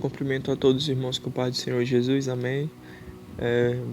Cumprimento a todos os irmãos com o Pai do Senhor Jesus, amém.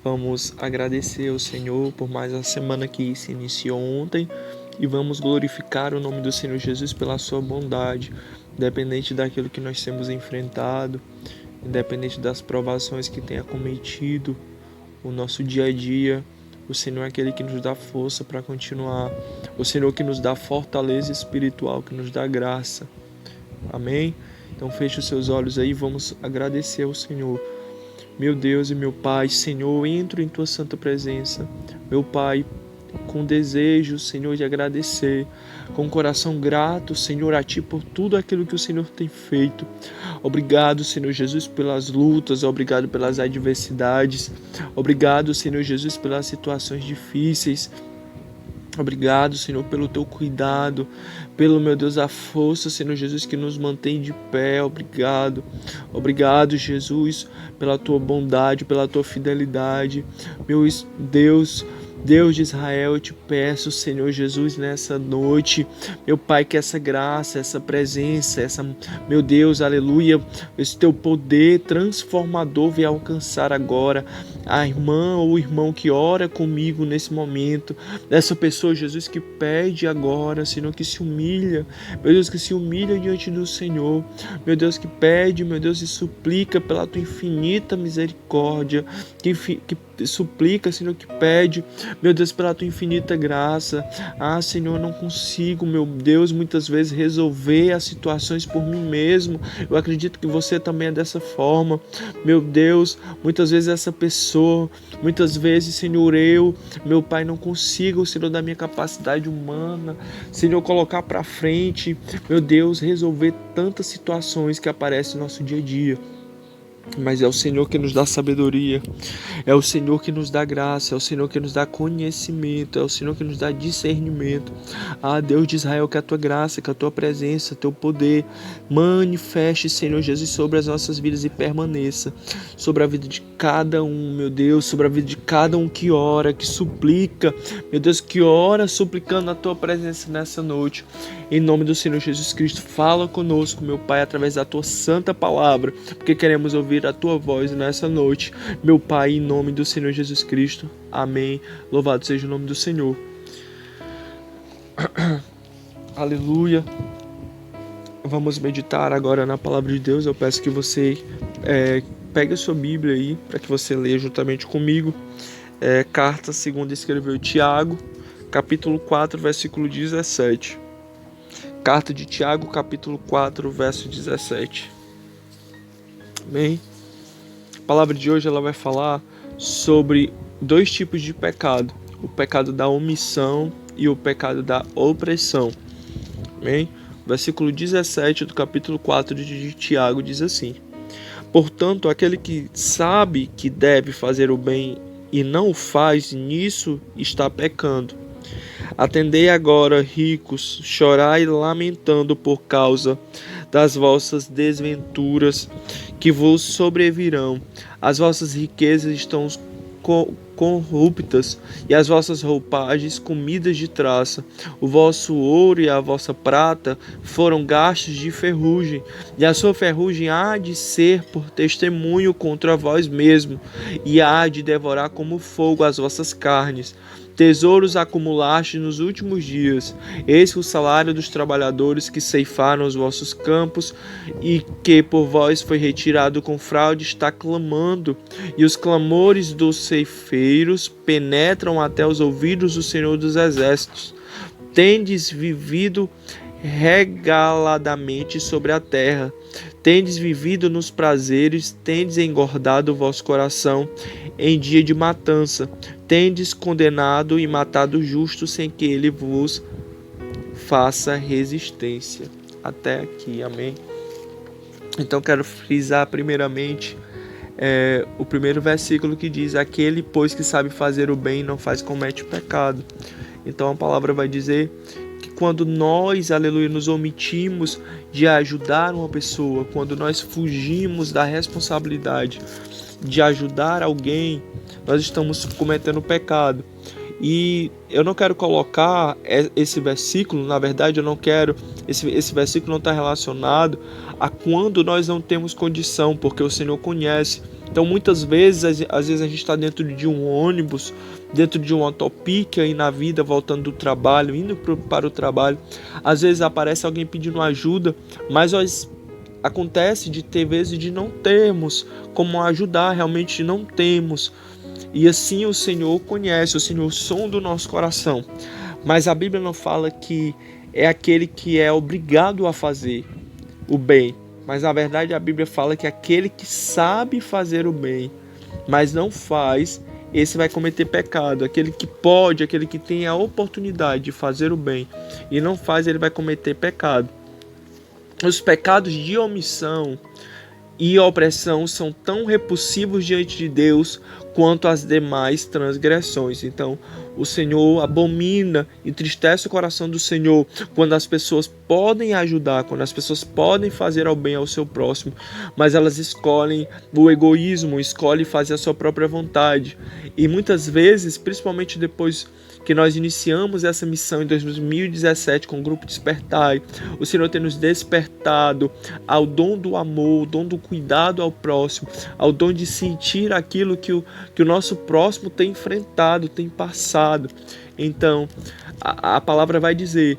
Vamos agradecer ao Senhor por mais a semana que se iniciou ontem e vamos glorificar o nome do Senhor Jesus pela sua bondade, independente daquilo que nós temos enfrentado, independente das provações que tem acometido o nosso dia a dia. O Senhor é aquele que nos dá força para continuar, o Senhor que nos dá fortaleza espiritual, que nos dá graça, amém. Então feche os seus olhos aí, vamos agradecer ao Senhor. Meu Deus e meu Pai, Senhor, entro em Tua santa presença. Meu Pai, com desejo, Senhor, de agradecer, com coração grato, Senhor, a Ti por tudo aquilo que o Senhor tem feito. Obrigado, Senhor Jesus, pelas lutas, obrigado pelas adversidades, obrigado, Senhor Jesus, pelas situações difíceis. Obrigado, Senhor, pelo Teu cuidado, pelo, meu Deus, a força, Senhor Jesus, que nos mantém de pé. Obrigado. Obrigado, Jesus, pela Tua bondade, pela Tua fidelidade. Meu Deus, Deus de Israel, eu te peço, Senhor Jesus, nessa noite, meu Pai, que essa graça, essa presença, meu Deus, aleluia, esse Teu poder transformador venha alcançar agora a irmã ou o irmão que ora comigo nesse momento, essa pessoa, Jesus, que pede agora, Senhor, que se humilha, meu Deus, que se humilha diante do Senhor, meu Deus, que pede, meu Deus, e suplica pela Tua infinita misericórdia, que suplica, Senhor, que pede, meu Deus, pela Tua infinita graça. Senhor, eu não consigo, meu Deus, muitas vezes resolver as situações por mim mesmo. Eu acredito que você também é dessa forma, meu Deus. Muitas vezes essa pessoa, muitas vezes, Senhor, meu Pai, não consigo, Senhor, da minha capacidade humana, Senhor, colocar para frente, meu Deus, resolver tantas situações que aparecem no nosso dia a dia. Mas é o Senhor que nos dá sabedoria, é o Senhor que nos dá graça, é o Senhor que nos dá conhecimento, é o Senhor que nos dá discernimento. Deus de Israel, que a Tua graça, que a Tua presença, Teu poder manifeste, Senhor Jesus, sobre as nossas vidas e permaneça sobre a vida de cada um, meu Deus, sobre a vida de cada um que ora, que suplica, meu Deus, que ora suplicando a Tua presença nessa noite. Em nome do Senhor Jesus Cristo, fala conosco, meu Pai, através da Tua santa palavra, porque queremos ouvir a Tua voz nessa noite, meu Pai, em nome do Senhor Jesus Cristo. Amém. Louvado seja o nome do Senhor. Aleluia. Vamos meditar agora na palavra de Deus. Eu peço que você pegue a sua Bíblia aí, para que você leia juntamente comigo. Carta segundo escreveu Tiago, capítulo 4, versículo 17. Carta de Tiago, capítulo 4, verso 17. Amém? A palavra de hoje ela vai falar sobre dois tipos de pecado: o pecado da omissão e o pecado da opressão. Amém? O versículo 17 do capítulo 4 de Tiago diz assim: portanto, aquele que sabe que deve fazer o bem e não o faz, nisso está pecando. Atendei agora, ricos, chorai lamentando por causa das vossas desventuras que vos sobrevirão. As vossas riquezas estão corruptas e as vossas roupagens comidas de traça. O vosso ouro e a vossa prata foram gastos de ferrugem, e a sua ferrugem há de ser por testemunho contra vós mesmo, e há de devorar como fogo as vossas carnes. Tesouros acumulaste nos últimos dias. Eis o salário dos trabalhadores que ceifaram os vossos campos e que por vós foi retirado com fraude está clamando, e os clamores dos ceifeiros penetram até os ouvidos do Senhor dos Exércitos. Tendes vivido regaladamente sobre a terra, tendes vivido nos prazeres, tendes engordado o vosso coração em dia de matança, tendes condenado e matado o justo sem que ele vos faça resistência. Até aqui, amém? Então quero frisar primeiramente o primeiro versículo que diz: aquele, pois, que sabe fazer o bem e não faz, comete pecado. Então a palavra vai dizer que quando nós, aleluia, nos omitimos de ajudar uma pessoa, quando nós fugimos da responsabilidade de ajudar alguém, nós estamos cometendo pecado. E eu não quero colocar esse versículo, na verdade eu não quero, esse versículo não está relacionado a quando nós não temos condição, porque o Senhor conhece. Então muitas vezes, às vezes a gente está dentro de um ônibus, dentro de um autopique aí na vida, voltando do trabalho, indo para o trabalho. Às vezes aparece alguém pedindo ajuda, mas acontece de ter vezes de não termos como ajudar, realmente não temos. E assim o Senhor conhece, o Senhor sonda o nosso coração. Mas a Bíblia não fala que é aquele que é obrigado a fazer o bem. Mas na verdade a Bíblia fala que aquele que sabe fazer o bem, mas não faz, esse vai cometer pecado. Aquele que pode, aquele que tem a oportunidade de fazer o bem e não faz, ele vai cometer pecado. Os pecados de omissão e opressão são tão repulsivos diante de Deus quanto as demais transgressões. Então, o Senhor abomina, entristece o coração do Senhor quando as pessoas podem ajudar, quando as pessoas podem fazer ao bem ao seu próximo, mas elas escolhem o egoísmo, escolhem fazer a sua própria vontade. E muitas vezes, principalmente depois que nós iniciamos essa missão em 2017 com o Grupo Despertai, o Senhor tem nos despertado ao dom do amor, ao dom do cuidado ao próximo, ao dom de sentir aquilo que o nosso próximo tem enfrentado, tem passado. Então, a palavra vai dizer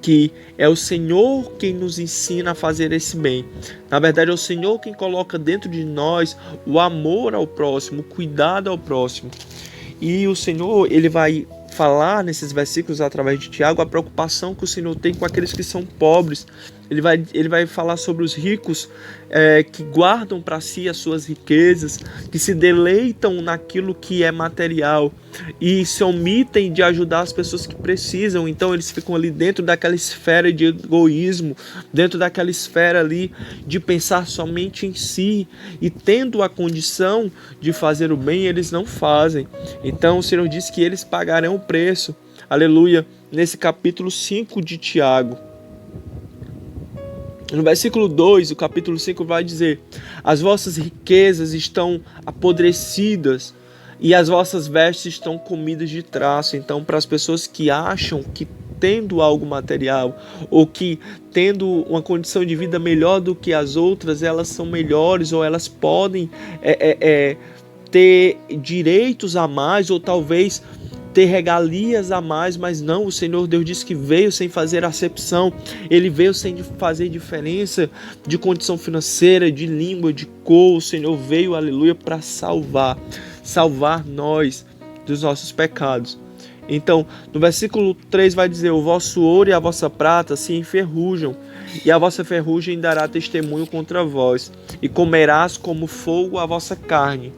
que é o Senhor quem nos ensina a fazer esse bem. Na verdade, é o Senhor quem coloca dentro de nós o amor ao próximo, o cuidado ao próximo. E o Senhor, ele vai falar nesses versículos através de Tiago a preocupação que o Senhor tem com aqueles que são pobres. Ele vai falar sobre os ricos que guardam para si as suas riquezas, que se deleitam naquilo que é material e se omitem de ajudar as pessoas que precisam. Então eles ficam ali dentro daquela esfera de egoísmo, dentro daquela esfera ali de pensar somente em si, e tendo a condição de fazer o bem, eles não fazem. Então o Senhor diz que eles pagarão o preço. Aleluia. Nesse capítulo 5 de Tiago. No versículo 2, o capítulo 5 vai dizer: as vossas riquezas estão apodrecidas e as vossas vestes estão comidas de traço. Então, para as pessoas que acham que tendo algo material ou que tendo uma condição de vida melhor do que as outras, elas são melhores ou elas podem ter direitos a mais ou talvez ter regalias a mais, mas não, o Senhor Deus disse que veio sem fazer acepção, ele veio sem fazer diferença de condição financeira, de língua, de cor. O Senhor veio, aleluia, para salvar nós dos nossos pecados. Então, no versículo 3 vai dizer: o vosso ouro e a vossa prata se enferrujam, e a vossa ferrugem dará testemunho contra vós, e comerás como fogo a vossa carne,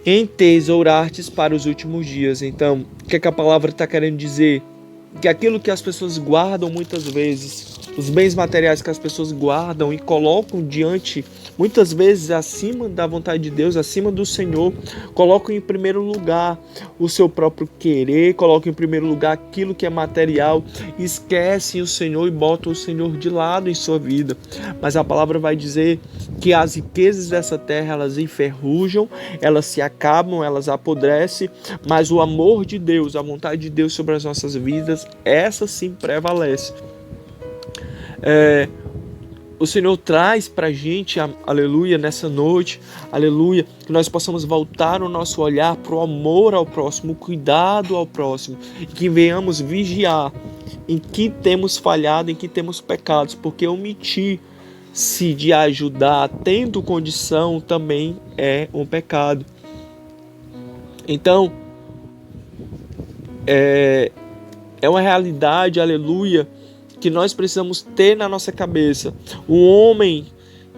entesourastes para os últimos dias. Então, o que a palavra está querendo dizer? Que aquilo que as pessoas guardam muitas vezes, os bens materiais que as pessoas guardam e colocam diante, muitas vezes acima da vontade de Deus, acima do Senhor, colocam em primeiro lugar o seu próprio querer, colocam em primeiro lugar aquilo que é material, esquecem o Senhor e botam o Senhor de lado em sua vida. Mas a palavra vai dizer que as riquezas dessa terra, elas enferrujam, elas se acabam, elas apodrecem, mas o amor de Deus, a vontade de Deus sobre as nossas vidas, essa sim prevalece. O Senhor traz para a gente, aleluia, nessa noite, aleluia, que nós possamos voltar o nosso olhar para o amor ao próximo, o cuidado ao próximo, e que venhamos vigiar em que temos falhado, em que temos pecados, porque omitir-se de ajudar tendo condição também é um pecado. Então, é uma realidade, aleluia, que nós precisamos ter na nossa cabeça. Um homem,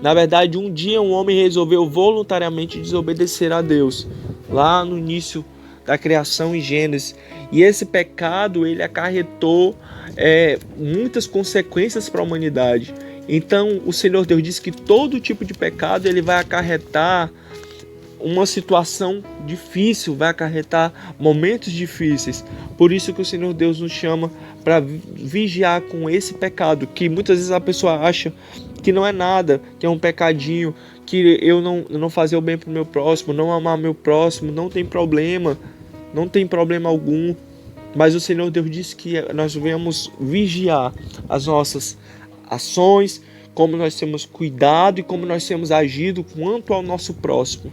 na verdade, um dia um homem resolveu voluntariamente desobedecer a Deus, lá no início da criação em Gênesis. E esse pecado, ele acarretou muitas consequências para a humanidade. Então, o Senhor Deus diz que todo tipo de pecado, ele vai acarretar uma situação difícil, vai acarretar momentos difíceis. Por isso que o Senhor Deus nos chama para vigiar com esse pecado, que muitas vezes a pessoa acha que não é nada, que é um pecadinho, que eu não fazer o bem para o meu próximo, não amar meu próximo, não tem problema algum. Mas o Senhor Deus diz que nós devemos vigiar as nossas ações, como nós temos cuidado e como nós temos agido quanto ao nosso próximo.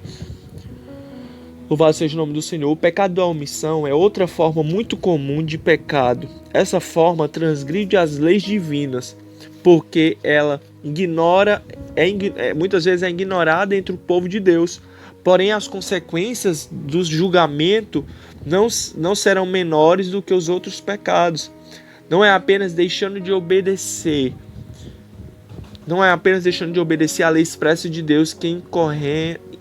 Louvado seja o nome do Senhor. O pecado da omissão é outra forma muito comum de pecado. Essa forma transgride as leis divinas, porque ela muitas vezes é ignorada entre o povo de Deus. Porém, as consequências do julgamento não serão menores do que os outros pecados. Não é apenas deixando de obedecer à lei expressa de Deus que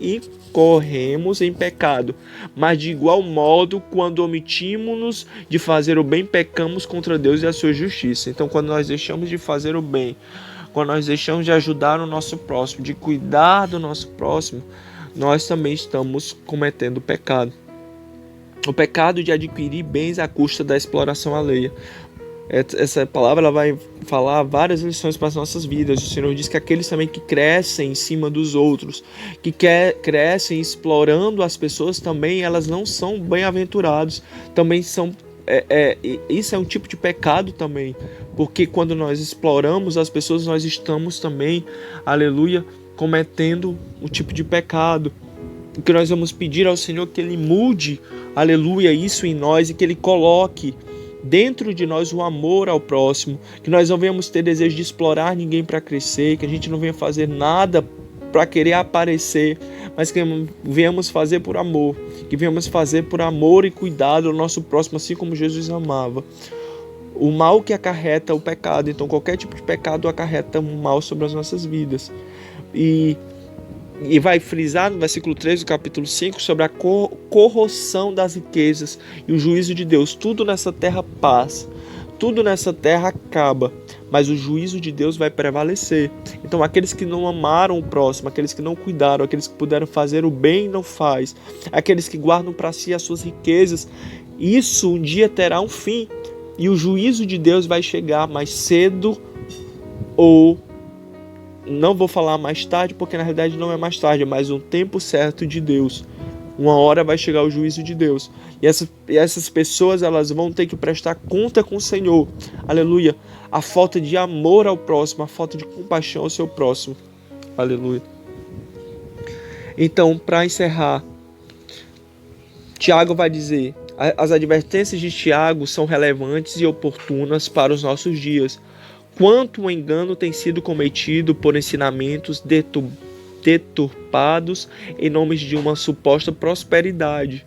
incorremos em pecado, mas de igual modo, quando omitimos-nos de fazer o bem, pecamos contra Deus e a sua justiça. Então, quando nós deixamos de fazer o bem, quando nós deixamos de ajudar o nosso próximo, de cuidar do nosso próximo, nós também estamos cometendo pecado. O pecado de adquirir bens à custa da exploração alheia. Essa palavra ela vai falar várias lições para as nossas vidas. O Senhor diz que aqueles também que crescem em cima dos outros, que crescem explorando as pessoas também, elas não são bem-aventurados. Também são isso é um tipo de pecado também, porque quando nós exploramos as pessoas, nós estamos também, aleluia, cometendo um tipo de pecado. O que nós vamos pedir ao Senhor que Ele mude, aleluia, isso em nós e que Ele coloque dentro de nós o amor ao próximo, que nós não venhamos ter desejo de explorar ninguém para crescer, que a gente não venha fazer nada para querer aparecer, mas que venhamos fazer por amor, que venhamos fazer por amor e cuidado ao nosso próximo, assim como Jesus amava. O mal que acarreta o pecado, então qualquer tipo de pecado acarreta um mal sobre as nossas vidas. E vai frisar no versículo 3 do capítulo 5 sobre a corrosão das riquezas e o juízo de Deus. Tudo nessa terra passa, tudo nessa terra acaba, mas o juízo de Deus vai prevalecer. Então aqueles que não amaram o próximo, aqueles que não cuidaram, aqueles que puderam fazer o bem e não faz, aqueles que guardam para si as suas riquezas, isso um dia terá um fim e o juízo de Deus vai chegar mais cedo ou não vou falar mais tarde, porque na realidade não é mais tarde, é mais um tempo certo de Deus. Uma hora vai chegar o juízo de Deus. E essas pessoas elas vão ter que prestar conta com o Senhor. Aleluia. A falta de amor ao próximo, a falta de compaixão ao seu próximo. Aleluia. Então, para encerrar, Tiago vai dizer: as advertências de Tiago são relevantes e oportunas para os nossos dias. Quanto o engano tem sido cometido por ensinamentos deturpados em nome de uma suposta prosperidade.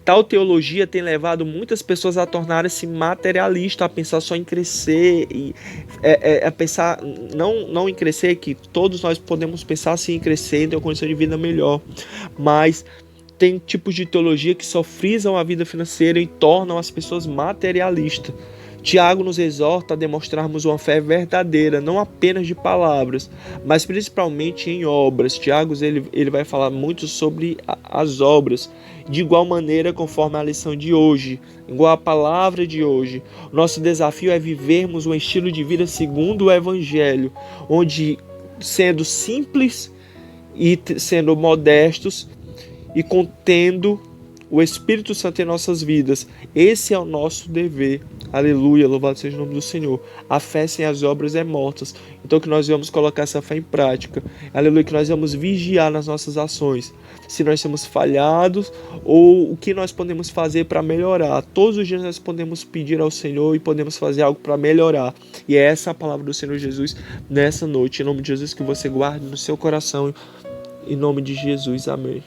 Tal teologia tem levado muitas pessoas a tornarem-se materialistas, a pensar só em crescer, a pensar não em crescer, que todos nós podemos pensar assim em crescer, em ter uma condição de vida melhor, mas tem tipos de teologia que só frisam a vida financeira e tornam as pessoas materialistas. Tiago nos exorta a demonstrarmos uma fé verdadeira, não apenas de palavras, mas principalmente em obras. Tiago ele vai falar muito sobre as obras, de igual maneira conforme a lição de hoje, igual a palavra de hoje. Nosso desafio é vivermos um estilo de vida segundo o Evangelho, onde sendo simples e sendo modestos e contendo o Espírito Santo em nossas vidas. Esse é o nosso dever. Aleluia, louvado seja o nome do Senhor. A fé sem as obras é morta. Então que nós vamos colocar essa fé em prática. Aleluia, que nós vamos vigiar nas nossas ações. Se nós temos falhados ou o que nós podemos fazer para melhorar. Todos os dias nós podemos pedir ao Senhor e podemos fazer algo para melhorar. E é essa a palavra do Senhor Jesus nessa noite. Em nome de Jesus, que você guarde no seu coração. Em nome de Jesus, amém.